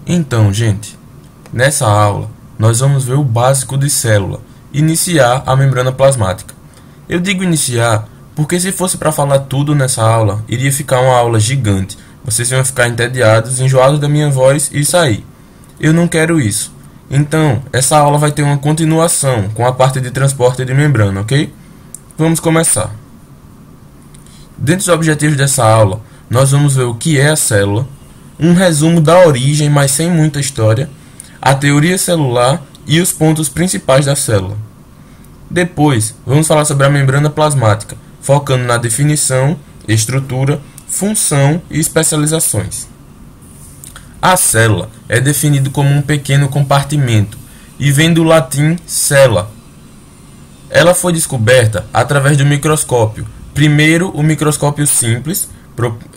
Então, gente, nessa aula nós vamos ver o básico de célula, iniciar a membrana plasmática. Eu digo iniciar porque se fosse para falar tudo nessa aula, iria ficar uma aula gigante. Vocês iam ficar entediados, enjoados da minha voz e sair. Eu não quero isso. Então, essa aula vai ter uma continuação com a parte de transporte de membrana, ok? Vamos começar. Dentro dos objetivos dessa aula, nós vamos ver o que é a célula, um resumo da origem, mas sem muita história, a teoria celular e os pontos principais da célula. Depois, vamos falar sobre a membrana plasmática, focando na definição, estrutura, função e especializações. A célula é definida como um pequeno compartimento e vem do latim cella. Ela foi descoberta através do microscópio. Primeiro, o microscópio simples,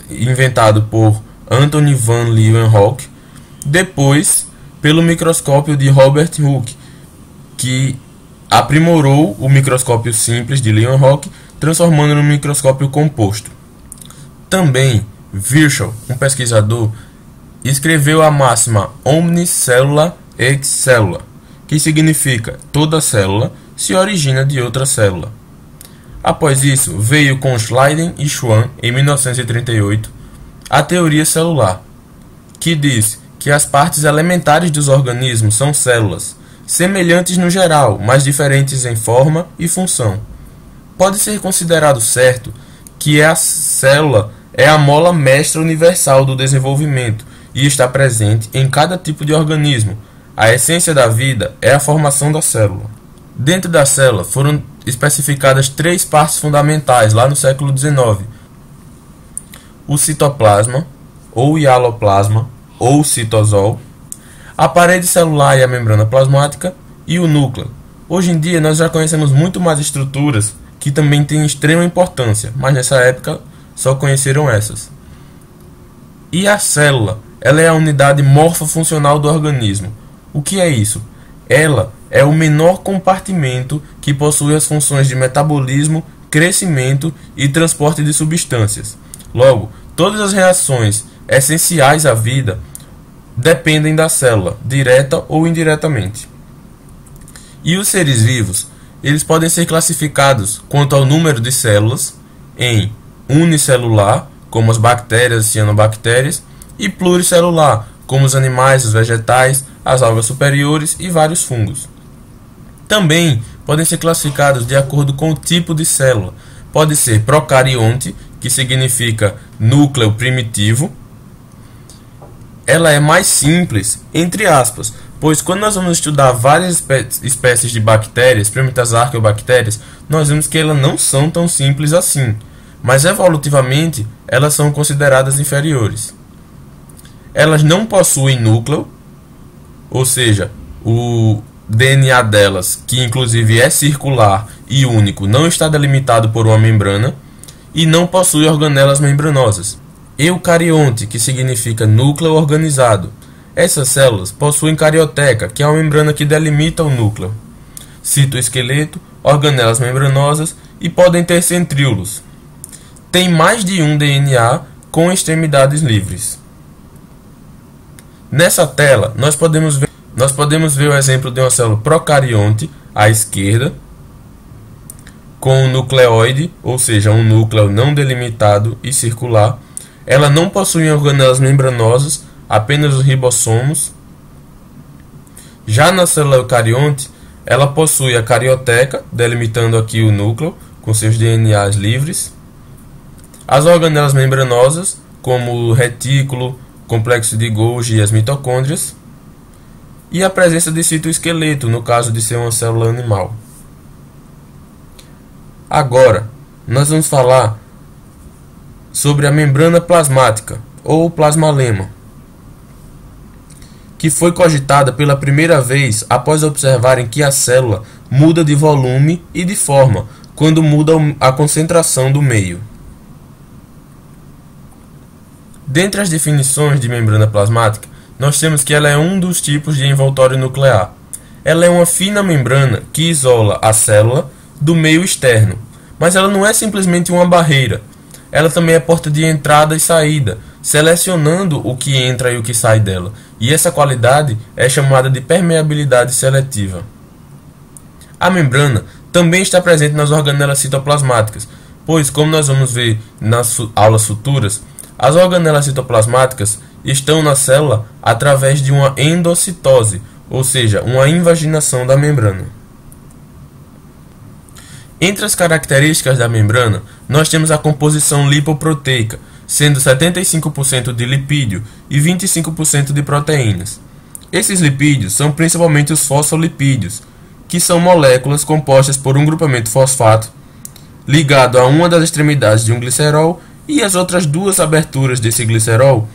inventado por Anthony van Leeuwenhoek. Depois, pelo microscópio de Robert Hooke, que aprimorou o microscópio simples de Leeuwenhoek, transformando no microscópio composto. Também, Virchow, um pesquisador, escreveu a máxima omnis cellula ex cellula, que significa toda célula se origina de outra célula. Após isso, veio com Schleiden e Schwann, em 1938, a teoria celular, que diz que as partes elementares dos organismos são células, semelhantes no geral, mas diferentes em forma e função. Pode ser considerado certo que a célula é a mola mestra universal do desenvolvimento e está presente em cada tipo de organismo. A essência da vida é a formação da célula. Dentro da célula foram especificadas 3 partes fundamentais lá no século XIX. O citoplasma, ou hialoplasma, ou citosol, a parede celular e a membrana plasmática, e o núcleo. Hoje em dia nós já conhecemos muito mais estruturas que também têm extrema importância, mas nessa época só conheceram essas. E a célula, ela é a unidade morfofuncional do organismo. O que é isso? Ela é o menor compartimento que possui as funções de metabolismo, crescimento e transporte de substâncias. Logo, todas as reações essenciais à vida dependem da célula, direta ou indiretamente. E os seres vivos, eles podem ser classificados quanto ao número de células em unicelular, como as bactérias e cianobactérias, e pluricelular, como os animais, os vegetais, as algas superiores e vários fungos. Também podem ser classificados de acordo com o tipo de célula. Pode ser procarionte, que significa núcleo primitivo. Ela é mais simples, entre aspas, pois quando nós vamos estudar várias espécies de bactérias, primeiras as arqueobactérias, nós vemos que elas não são tão simples assim, mas evolutivamente elas são consideradas inferiores. Elas não possuem núcleo, ou seja, o DNA delas, que inclusive é circular e único, não está delimitado por uma membrana, e não possui organelas membranosas. Eucarionte, que significa núcleo organizado. Essas células possuem carioteca, que é uma membrana que delimita o núcleo, citoesqueleto, organelas membranosas e podem ter centríolos. Tem mais de um DNA com extremidades livres. Nessa tela, nós podemos ver o exemplo de uma célula procarionte à esquerda, com um nucleoide, ou seja, um núcleo não delimitado e circular. Ela não possui organelas membranosas, apenas os ribossomos. Já na célula eucarionte, ela possui a carioteca, delimitando aqui o núcleo, com seus DNAs livres. As organelas membranosas, como o retículo, complexo de Golgi e as mitocôndrias. E a presença de citoesqueleto, no caso de ser uma célula animal. Agora, nós vamos falar sobre a membrana plasmática, ou plasmalema, que foi cogitada pela primeira vez após observarem que a célula muda de volume e de forma quando muda a concentração do meio. Dentre as definições de membrana plasmática, nós temos que ela é um dos tipos de envoltório nuclear. Ela é uma fina membrana que isola a célula do meio externo, mas ela não é simplesmente uma barreira. Ela também é porta de entrada e saída, selecionando o que entra e o que sai dela, e essa qualidade é chamada de permeabilidade seletiva. A membrana também está presente nas organelas citoplasmáticas, pois, como nós vamos ver nas aulas futuras, as organelas citoplasmáticas estão na célula através de uma endocitose, ou seja, uma invaginação da membrana. Entre as características da membrana, nós temos a composição lipoproteica, sendo 75% de lipídio e 25% de proteínas. Esses lipídios são principalmente os fosfolipídios, que são moléculas compostas por um grupamento fosfato ligado a uma das extremidades de um glicerol, e as outras duas aberturas desse glicerol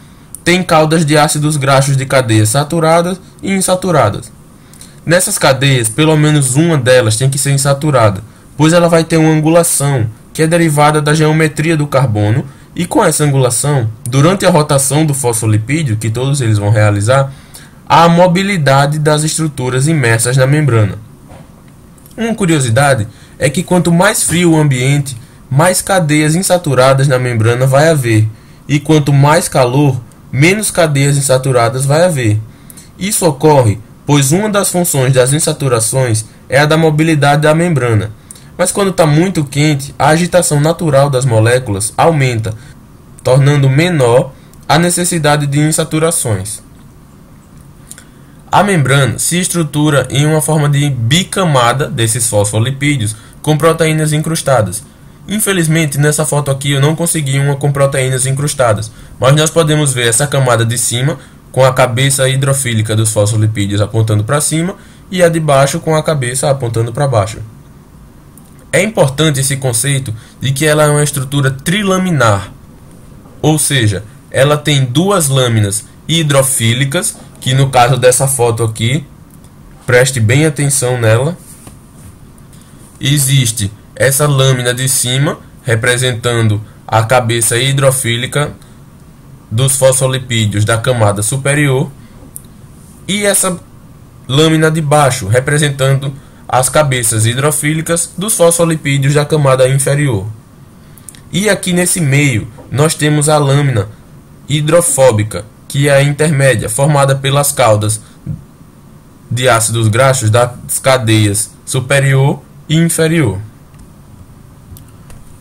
têm caudas de ácidos graxos de cadeias saturadas e insaturadas. Nessas cadeias, pelo menos uma delas tem que ser insaturada, pois ela vai ter uma angulação que é derivada da geometria do carbono, e com essa angulação, durante a rotação do fosfolipídio, que todos eles vão realizar, há a mobilidade das estruturas imersas na membrana. Uma curiosidade é que quanto mais frio o ambiente, mais cadeias insaturadas na membrana vai haver, e quanto mais calor, menos cadeias insaturadas vai haver. Isso ocorre pois uma das funções das insaturações é a da mobilidade da membrana. Mas quando está muito quente, a agitação natural das moléculas aumenta, tornando menor a necessidade de insaturações. A membrana se estrutura em uma forma de bicamada desses fosfolipídios com proteínas incrustadas. Infelizmente, nessa foto aqui eu não consegui uma com proteínas incrustadas, mas nós podemos ver essa camada de cima com a cabeça hidrofílica dos fosfolipídios apontando para cima e a de baixo com a cabeça apontando para baixo. É importante esse conceito de que ela é uma estrutura trilaminar, ou seja, ela tem duas lâminas hidrofílicas, que no caso dessa foto aqui, preste bem atenção nela, existe essa lâmina de cima representando a cabeça hidrofílica dos fosfolipídios da camada superior e essa lâmina de baixo representando as cabeças hidrofílicas dos fosfolipídios da camada inferior. E aqui nesse meio nós temos a lâmina hidrofóbica, que é a intermédia, formada pelas caudas de ácidos graxos das cadeias superior e inferior.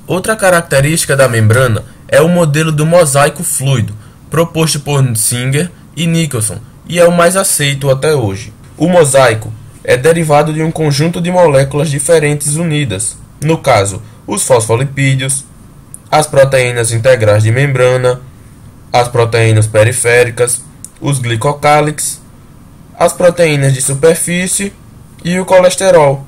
Outra característica da membrana é o modelo do mosaico fluido, proposto por Singer e Nicholson, e é o mais aceito até hoje. O mosaico é derivado de um conjunto de moléculas diferentes unidas, no caso, os fosfolipídios, as proteínas integrais de membrana, as proteínas periféricas, os glicocálix, as proteínas de superfície e o colesterol.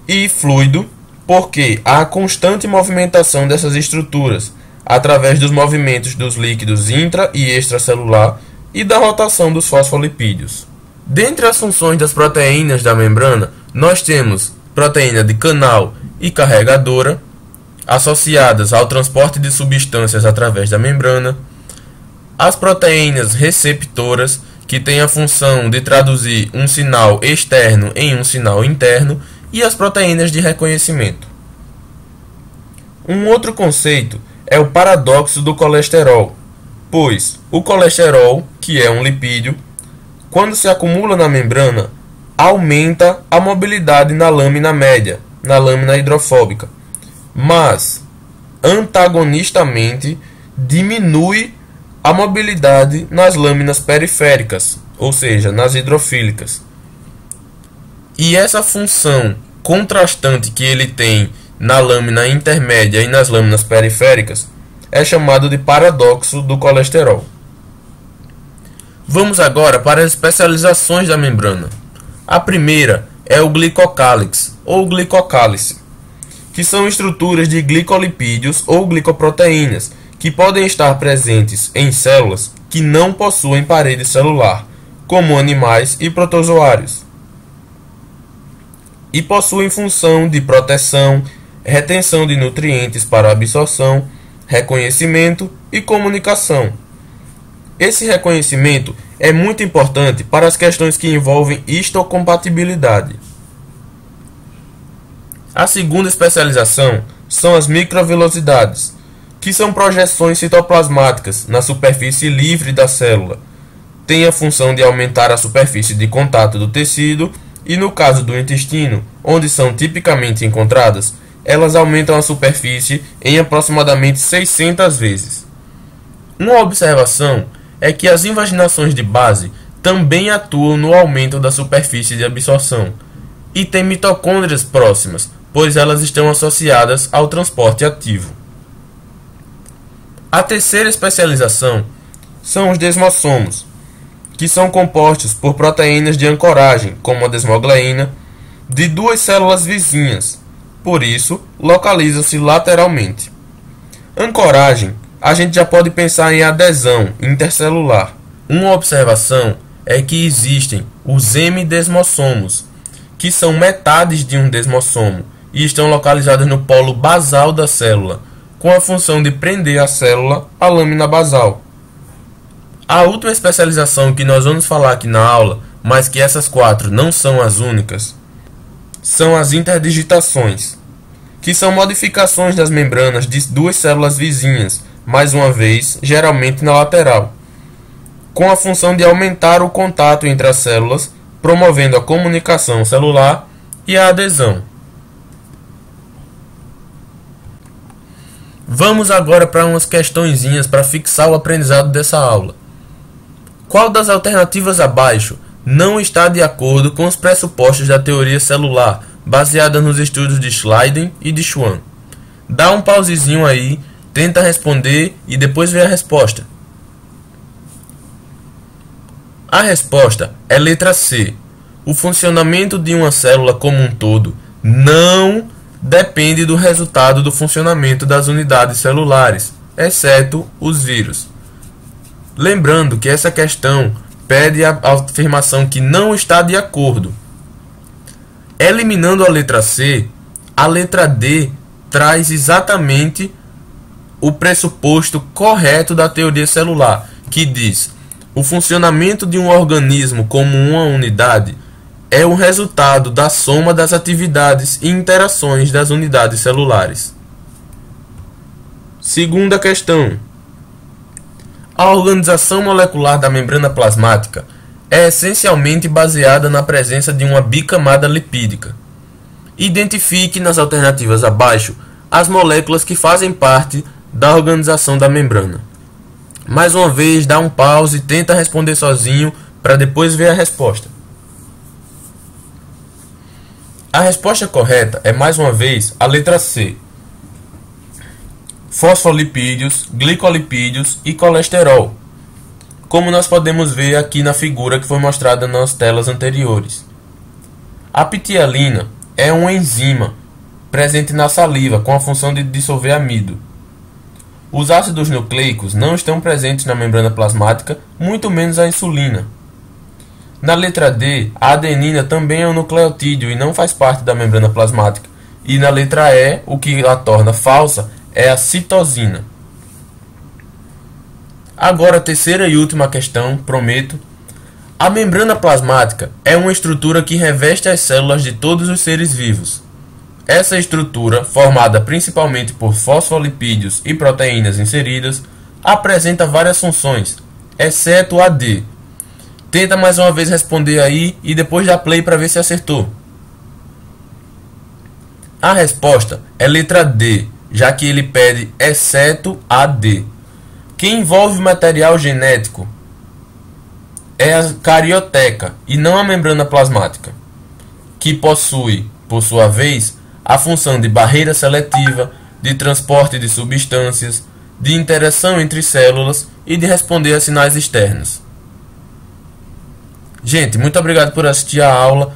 E fluido, porque há a constante movimentação dessas estruturas, através dos movimentos dos líquidos intra- e extracelular e da rotação dos fosfolipídios. Dentre as funções das proteínas da membrana, nós temos proteína de canal e carregadora, associadas ao transporte de substâncias através da membrana, as proteínas receptoras, que têm a função de traduzir um sinal externo em um sinal interno, e as proteínas de reconhecimento. Um outro conceito é o paradoxo do colesterol, pois o colesterol, que é um lipídio, quando se acumula na membrana, aumenta a mobilidade na lâmina média, na lâmina hidrofóbica, mas antagonistamente diminui a mobilidade nas lâminas periféricas, ou seja, nas hidrofílicas. E essa função contrastante que ele tem na lâmina intermédia e nas lâminas periféricas é chamado de paradoxo do colesterol. Vamos agora para as especializações da membrana. A primeira é o glicocálix ou glicocálice, que são estruturas de glicolipídios ou glicoproteínas que podem estar presentes em células que não possuem parede celular, como animais e protozoários, e possuem função de proteção, retenção de nutrientes para absorção, reconhecimento e comunicação. Esse reconhecimento é muito importante para as questões que envolvem histocompatibilidade. A segunda especialização são as microvelocidades, que são projeções citoplasmáticas na superfície livre da célula. Tem a função de aumentar a superfície de contato do tecido e, no caso do intestino, onde são tipicamente encontradas, elas aumentam a superfície em aproximadamente 600 vezes. Uma observação é que as invaginações de base também atuam no aumento da superfície de absorção e têm mitocôndrias próximas, pois elas estão associadas ao transporte ativo. A terceira especialização são os desmossomos, que são compostos por proteínas de ancoragem, como a desmogleína, de duas células vizinhas, por isso localizam-se lateralmente. Ancoragem, a gente já pode pensar em adesão intercelular. Uma observação é que existem os hemidesmossomos, que são metades de um desmossomo e estão localizados no polo basal da célula, com a função de prender a célula à lâmina basal. A última especialização que nós vamos falar aqui na aula, mas que essas quatro não são as únicas, são as interdigitações, que são modificações das membranas de duas células vizinhas, mais uma vez, geralmente na lateral, com a função de aumentar o contato entre as células, promovendo a comunicação celular e a adesão. Vamos agora para umas questõezinhas para fixar o aprendizado dessa aula. Qual das alternativas abaixo não está de acordo com os pressupostos da teoria celular, baseada nos estudos de Schleiden e de Schwann? Dá um pausezinho aí, tenta responder e depois vê a resposta. A resposta é letra C. O funcionamento de uma célula como um todo não depende do resultado do funcionamento das unidades celulares, exceto os vírus. Lembrando que essa questão pede a afirmação que não está de acordo. Eliminando a letra C, a letra D traz exatamente o pressuposto correto da teoria celular, que diz: o funcionamento de um organismo como uma unidade é o resultado da soma das atividades e interações das unidades celulares. Segunda questão. A organização molecular da membrana plasmática é essencialmente baseada na presença de uma bicamada lipídica. Identifique nas alternativas abaixo as moléculas que fazem parte da organização da membrana. Mais uma vez, dá um pause e tenta responder sozinho para depois ver a resposta. A resposta correta é, mais uma vez, a letra C. Fosfolipídios, glicolipídios e colesterol, como nós podemos ver aqui na figura que foi mostrada nas telas anteriores. A ptialina é uma enzima presente na saliva com a função de dissolver amido. Os ácidos nucleicos não estão presentes na membrana plasmática, muito menos a insulina. Na letra D, a adenina também é um nucleotídeo e não faz parte da membrana plasmática. E na letra E, o que a torna falsa é a citosina. Agora a terceira e última questão, prometo. A membrana plasmática é uma estrutura que reveste as células de todos os seres vivos. Essa estrutura, formada principalmente por fosfolipídios e proteínas inseridas, apresenta várias funções, exceto a D. Tenta mais uma vez responder aí e depois dá play para ver se acertou. A resposta é letra D, já que ele pede exceto a D. Quem envolve o material genético é a carioteca e não a membrana plasmática, que possui, por sua vez, a função de barreira seletiva, de transporte de substâncias, de interação entre células e de responder a sinais externos. Gente, muito obrigado por assistir a aula.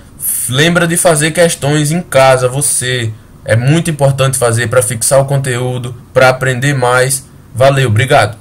Lembra de fazer questões em casa, você. É muito importante fazer para fixar o conteúdo, para aprender mais. Valeu, obrigado.